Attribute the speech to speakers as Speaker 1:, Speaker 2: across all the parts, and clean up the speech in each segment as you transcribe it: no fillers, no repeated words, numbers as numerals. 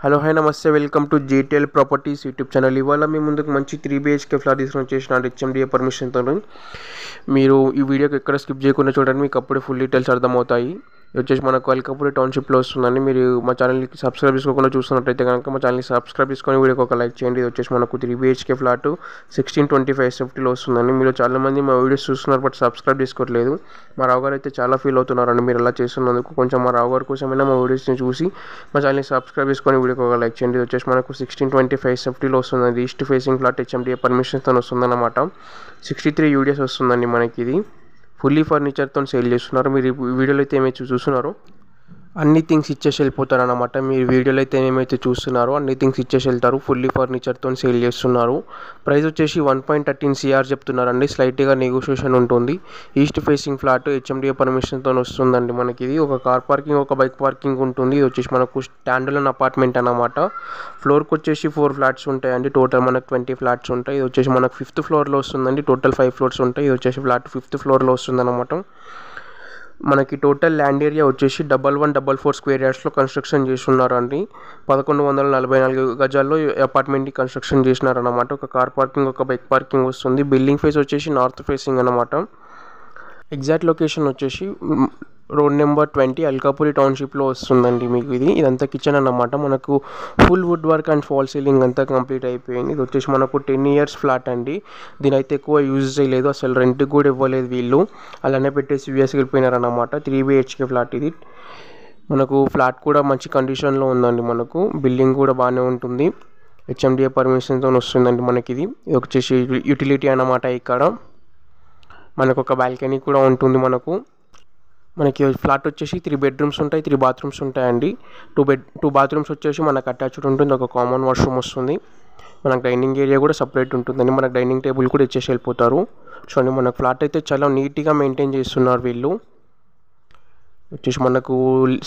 Speaker 1: Hello hi నమస్తే welcome to GTL properties YouTube channel. ఇవాళ మీ ముందుకు మంచి 3 BHK ఫ్లాట్ తీసుకొని వచ్చేసిన హెచ్ఎండిఏ పర్మిషన్తో. మీరు ఈ వీడియోకి ఎక్కడ స్కిప్ చేయకుండా చూడండి, మీకు అప్పుడే ఫుల్ డీటెయిల్స్ అర్థమవుతాయి. ఇది వచ్చేసి మనకు అల్కాపూరి టౌన్షిప్లో వస్తుందండి. మీరు మా ఛానల్కి సబ్స్క్రైబ్ చేసుకోకుండా చూస్తున్నట్టయితే కనుక మా ఛానల్ని సబ్స్క్రైబ్ చేసుకొని వీడియోకి ఒక లైక్ చేయండి. ఇది వచ్చేసి మనకు 3 BHK ఫ్లాట్ 1625 SFTలో వస్తుందండి. మీరు చాలామంది మా వీడియోస్ చూస్తున్నారు బట్ సబ్స్క్రైబ్ చేసుకోవట్లేదు. మా రావు గారు అయితే చాలా ఫీల్ అవుతున్నారండి మీరు అలా చేస్తున్నందుకు. కొంచెం మా రావు గారి కోసమైనా మా వీడియోస్ని చూసి మా ఛానల్ని సబ్స్క్రైబ్ చేసుకొని వీడియోకి ఒక లైక్ చేయండి. ఇది వచ్చేసి మనకు 1625 SFTలో వస్తుందండి. ఈస్ట్ ఫేసింగ్ ఫ్లాట్ హెచ్ఎండిఏ పర్మిషన్తో వస్తుందన్నమాట. 63 UDS వస్తుందండి మనకి. ఇది ఫుల్లీ ఫర్నిచర్తో సేల్ చేస్తున్నారు. మీరు ఈ వీడియోలో అయితే ఏమైతే చూస్తున్నారో అన్ని థింగ్స్ ఇచ్చేసి వెళ్ళిపోతారు అన్నమాట. మీరు వీడియోలో అయితే ఏమైతే చూస్తున్నారో అన్ని థింగ్స్ ఇచ్చేసి వెళ్తారు. ఫుల్లీ ఫర్నిచర్తో సేల్ చేస్తున్నారు. ప్రైస్ వచ్చేసి 1.13 CR చెప్తున్నారండి. స్లైట్గా నెగోషియేషన్ ఉంటుంది. ఈస్ట్ ఫేసింగ్ ఫ్లాట్ హెచ్ఎండిఏ పర్మిషన్తో వస్తుందండి మనకి. ఇది ఒక కార్ పార్కింగ్ ఒక బైక్ పార్కింగ్ ఉంటుంది. ఇది వచ్చేసి మనకు స్టాండర్డ్ అపార్ట్మెంట్ అన్నమాట. ఫ్లోర్కి వచ్చేసి 4 ఫ్లాట్స్ ఉంటాయండి. టోటల్ మనకు 20 ఫ్లాట్స్ ఉంటాయి. ఇది వచ్చేసి మనకు 5th ఫ్లోర్లో వస్తుందండి. టోటల్ 5 ఫ్లోర్స్ ఉంటాయి. ఇది వచ్చేసి ఫ్లాట్ 5th ఫ్లోర్లో వస్తుంది అన్నమాట. మనకి టోటల్ ల్యాండ్ ఏరియా వచ్చేసి 1144 స్క్వేర్ యార్డ్స్లో కన్స్ట్రక్షన్ చేస్తున్నారు అండి. 1144 గజాల్లో అపార్ట్మెంట్ని కన్స్ట్రక్షన్ చేసినారన్నమాట. ఒక కార్ పార్కింగ్ ఒక బైక్ పార్కింగ్ వస్తుంది. బిల్డింగ్ ఫేస్ వచ్చేసి నార్త్ ఫేసింగ్ అన్నమాట. ఎగ్జాక్ట్ లొకేషన్ వచ్చేసి రోడ్ నెంబర్ 20 అల్కాపూరి టౌన్షిప్లో వస్తుందండి మీకు. ఇదంతా కిచెన్ అన్నమాట. మనకు full wood work and fall ceiling అంతా కంప్లీట్ అయిపోయింది. ఇది వచ్చేసి మనకు 10 years ఫ్లాట్ అండి. దీని అయితే ఎక్కువ యూజ్ చేయలేదు, అసలు రెంట్కి కూడా ఇవ్వలేదు వీళ్ళు. అలానే పెట్టేసి యూఎస్కి వెళ్ళిపోయినారన్నమాట. 3 BHK ఫ్లాట్ ఇది. మనకు ఫ్లాట్ కూడా మంచి కండిషన్లో ఉందండి. మనకు బిల్డింగ్ కూడా బాగానే ఉంటుంది. హెచ్ఎండిఏ పర్మిషన్తో వస్తుందండి మనకి. ఇది వచ్చేసి యూటిలిటీ అన్నమాట. ఇక్కడ మనకు ఒక బాల్కనీ కూడా ఉంటుంది. మనకి ఫ్లాట్ వచ్చేసి 3 bedrooms ఉంటాయి, 3 bathrooms ఉంటాయండి. 2 bathrooms వచ్చేసి మనకు అటాచ్డ్ ఉంటుంది. ఒక కామన్ వాష్రూమ్ వస్తుంది. మనకు డైనింగ్ ఏరియా కూడా సపరేట్ ఉంటుందండి. మనకు డైనింగ్ టేబుల్ కూడా ఇచ్చేసి వెళ్ళిపోతారు. చూడండి మనకు ఫ్లాట్ అయితే చాలా నీట్గా మెయింటైన్ చేస్తున్నారు వీళ్ళు. వచ్చేసి మనకు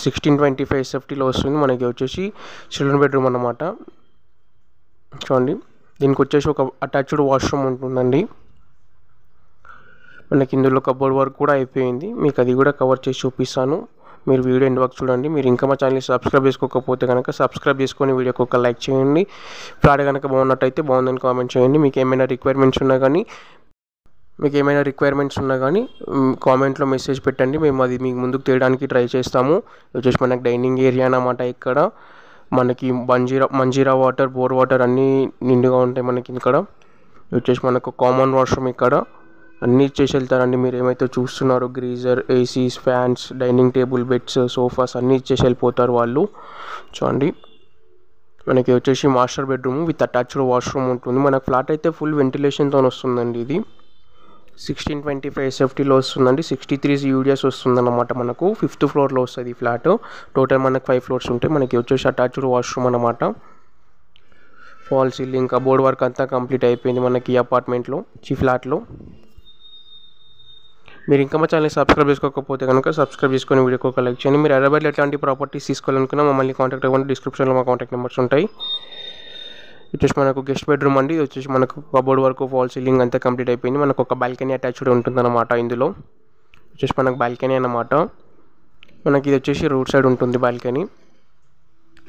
Speaker 1: 1625 SFTలో వస్తుంది. మనకి వచ్చేసి చిల్డ్రన్ బెడ్రూమ్ అన్నమాట. చూడండి దీనికి వచ్చేసి ఒక అటాచ్డ్ వాష్రూమ్ ఉంటుందండి. మనకి ఇందులో కబోర్డ్ వర్క్ కూడా అయిపోయింది. మీకు అది కూడా కవర్ చేసి చూపిస్తాను. మీరు వీడియో ఎండ్ వరకు చూడండి. మీరు ఇంకా మా ఛానల్ని సబ్స్క్రైబ్ చేసుకోకపోతే కనుక సబ్స్క్రైబ్ చేసుకొని వీడియోకి ఒక లైక్ చేయండి. ఫ్లాట్ కనుక బాగున్నట్టయితే బాగుందని కామెంట్ చేయండి. మీకు ఏమైనా రిక్వైర్మెంట్స్ ఉన్నా కానీ కామెంట్లో మెసేజ్ పెట్టండి. మేము అది మీకు ముందుకు తీయడానికి ట్రై చేస్తాము. వచ్చేసి మనకి డైనింగ్ ఏరియా అన్నమాట. ఇక్కడ మనకి మంజీరా వాటర్, బోర్ వాటర్ అన్నీ నిండుగా ఉంటాయి మనకి ఇక్కడ. వచ్చేసి మనకు కామన్ వాష్రూమ్ ఇక్కడ అన్నీ ఇచ్చేసి వెళ్తారండి. మీరు ఏమైతే చూస్తున్నారో greaser, ACs, fans, dining table, beds, sofas అన్నీ ఇచ్చేసి వెళ్ళిపోతారు వాళ్ళు. చూడండి మనకి వచ్చేసి master bedroom with attached washroom ఉంటుంది. మనకు ఫ్లాట్ అయితే ఫుల్ వెంటిలేషన్తో వస్తుందండి. ఇది 1625 SFTలో వస్తుందండి. 63 UDS వస్తుందన్నమాట. మనకు 5th ఫ్లోర్లో వస్తుంది ఈ ఫ్లాట్. టోటల్ మనకు 5 ఫ్లోర్స్ ఉంటాయి. మనకి వచ్చేసి అటాచ్డ్ వాష్రూమ్ అన్నమాట. ఫాల్ సీలింగ్ కబోర్డ్ వర్క్ అంతా కంప్లీట్ అయిపోయింది మనకి ఈ అపార్ట్మెంట్లో, ఈ ఫ్లాట్లో. మీరు ఇంకా మా ఛానల్ని సబ్స్క్రైబ్ చేసుకోకపోతే కనుక సబ్స్క్రైబ్ చేసుకొని వీడియోకి ఒక లైక్ చేయండి. మీరు హైదరాబాద్లో ఎట్లాంటి ప్రాపర్టీస్ తీసుకోవాలనుకున్నా మమ్మల్ని కాంటాక్ట్ అవ్వండి. డిస్క్రిప్షన్లో మా కాంటాక్ట్ నెంబర్స్ ఉంటాయి. వచ్చేసి మనకు గెస్ట్ బెడ్రూమ్ అండి. వచ్చేసి మనకు కబోర్డ్ వర్క్, ఫాల్ సీలింగ్ అంతా కంప్లీట్ అయిపోయింది. మనకు ఒక బాల్కనీ అటాచ్డ్ ఉంటుందన్నమాట. ఇందులో వచ్చేసి మనకు బాల్కనీ అన్నమాట. మనకి ఇది వచ్చేసి రోడ్ సైడ్ ఉంటుంది బాల్కనీ.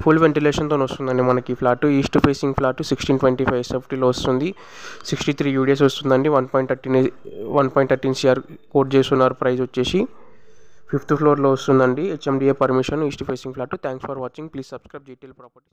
Speaker 1: ఫుల్ వెంటిలేషన్తో వస్తుందండి మనకి ఫ్లాట్. ఈస్ట్ ఫేసింగ్ ఫ్లాట్ 1625 SFTలో వస్తుంది. 63 UDS వస్తుందండి. 1.13 CR కోట్ చేస్తున్నారు. ప్రైస్ వచ్చేసి 5th ఫ్లోర్లో వస్తుందండి. HMDA permission, east facing flat. Thanks for watching. Please subscribe GTL properties.